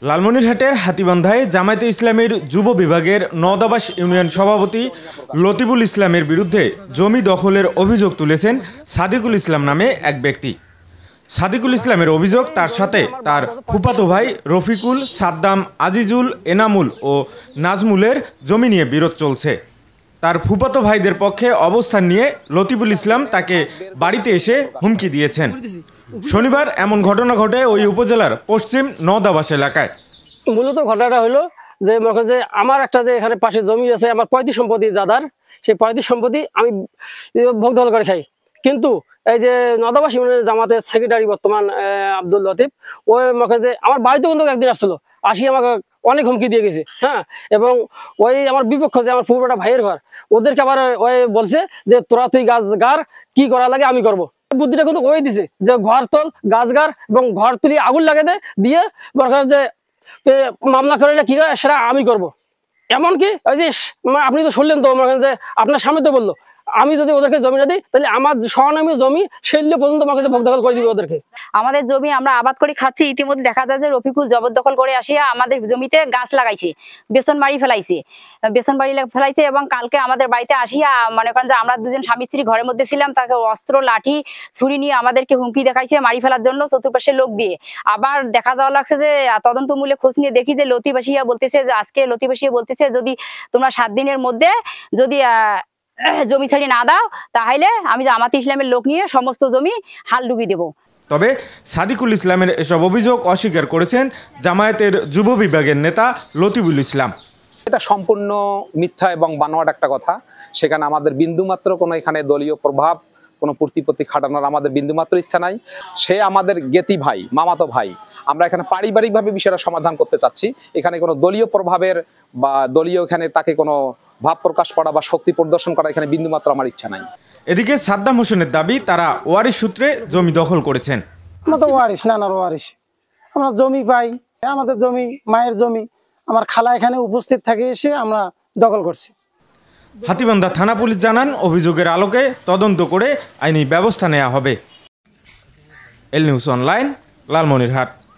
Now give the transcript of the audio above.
লালমনিরহাটের হাতীবান্ধায় জামায়াতে ইসলামীর যুব বিভাগের নওদাবাস ইউনিয়ন সভাপতি লতিফুল ইসলামের বিরুদ্ধে জমি দখলের অভিযোগ তুলেছেন সাদিকুল ইসলাম নামে এক ব্যক্তি। সাদিকুল ইসলামের অভিযোগ, তার সাথে তার ফুফাতো ভাই রফিকুল, সাদ্দাম, আজিজুল, এনামুল ও নাজমুলের জমি নিয়ে বিরোধ চলছে। তার ফুফাতো ভাইদের পক্ষে অবস্থান নিয়ে লতিফুল ইসলাম তাকে বাড়িতে এসে হুমকি দিয়েছেন। শনিবার এমন ঘটনা ঘটে ওই উপজেলার পশ্চিম নওদাবাস এলাকায়। মূলত ঘটনাটা হলো যে আমার একটা যে এখানে পাশে জমি আছে, আমার পৈতৃক সম্পত্তি দাদার, সেই পৈতৃক সম্পত্তি আমি ভোগ দখল করে খাই। কিন্তু এই যে নওদাবাস ইউনিয়নের জামাতের সেক্রেটারি বর্তমান আব্দুল লতিফ, ওই যে আমার বাড়িতে কিন্তু একদিন আসছিল, আসি আমাকে অনেক হুমকি দিয়ে গেছে। হ্যাঁ, এবং ওই আমার বিপক্ষ যে আমার পুরোটা ভাইয়ের ঘর, ওদেরকে আবার ওই বলছে যে তোরা তুই গাছ গার, কি করা লাগে আমি করব। বুদ্ধিটা কিন্তু ওই দিছে যে ঘর তোল, গাছ গার এবং ঘর তুলি আগুন লাগে দিয়ে যে মামলা করে কি করে সেটা আমি করব। এমনকি ওই যে আপনি তো শুনলেন তো যে আপনার সামনে তো বললো, আমি যদি ওদেরকে জমি না দিই তাহলে আমার স্বনামী জমি সেল্য পর্যন্ত আমার কাছে ভোগ দখল করে দিবে ওদেরকে। আমাদের জমি আমরা আবাদ করে খাচ্ছি, ইতিমধ্যে দেখা যায় যে রফিকুল জবরদখল করে আসিয়া আমাদের জমিতে গাছ লাগাইছে, বেসন বাড়ি ফেলাইছে এবং কালকে আমাদের বাড়িতে আসিয়া মনে করেন যে আমরা দুজন স্বামী স্ত্রী ঘরের মধ্যে ছিলাম, তাকে অস্ত্র লাঠি ছুরি নিয়ে আমাদেরকে হুমকি দেখাইছে মারি ফেলার জন্য চতুর্পাশে লোক দিয়ে। আবার দেখা যাওয়া লাগছে যে তদন্তমূলক খোঁজ নিয়ে দেখি যে লতিফাসিয়া বলতেছে যে আজকে লতিফাসিয়া বলতেছে যদি তোমরা 7 দিনের মধ্যে যদি জমি ছাড়ি না দাও তাহলে আমি জামাতে ইসলামের লোক নিয়ে সমস্ত জমি হাল ডুবিয়ে দেব। তবে সাদিকুল ইসলামের এসব অভিযোগ অস্বীকার করেছেন জামায়াতের যুব বিভাগের নেতা লতিফুল ইসলাম। এটা সম্পূর্ণ মিথ্যা এবং বানোয়াট একটা কথা। সেখানে আমাদের বিন্দুমাত্র কোনো এখানে দলীয় প্রভাব, কোনো প্রতিপত্তি খাটানোর আমাদের বিন্দুমাত্র ইচ্ছা নাই। সে আমাদের জ্ঞাতি ভাই, মামাতো ভাই। আমরা এখানে পারিবারিকভাবে বিষয়টা সমাধান করতে চাচ্ছি। এখানে কোনো দলীয় প্রভাবের বা দলীয় এখানে তাকে কোনো ভাব প্রকাশ করা বা শক্তি প্রদর্শন করা এখানে বিন্দুমাত্র আমার ইচ্ছা নাই। এদিকে সাদ্দাম হোসেনের দাবি, তারা ওয়ারিশ সূত্রে জমি দখল করেছেন। আমরা তো ওয়ারিশ, নানার ওয়ারিশ। আমরা জমি পাই, আমাদের জমি মায়ের জমি, আমার খালা এখানে উপস্থিত থাকে, এসে আমরা দখল করছি। হাতীবান্ধা থানা পুলিশ জানান, অভিযোগের আলোকে তদন্ত করে আইনি ব্যবস্থা নেওয়া হবে। এল নিউজ অনলাইন, লালমনিরহাট।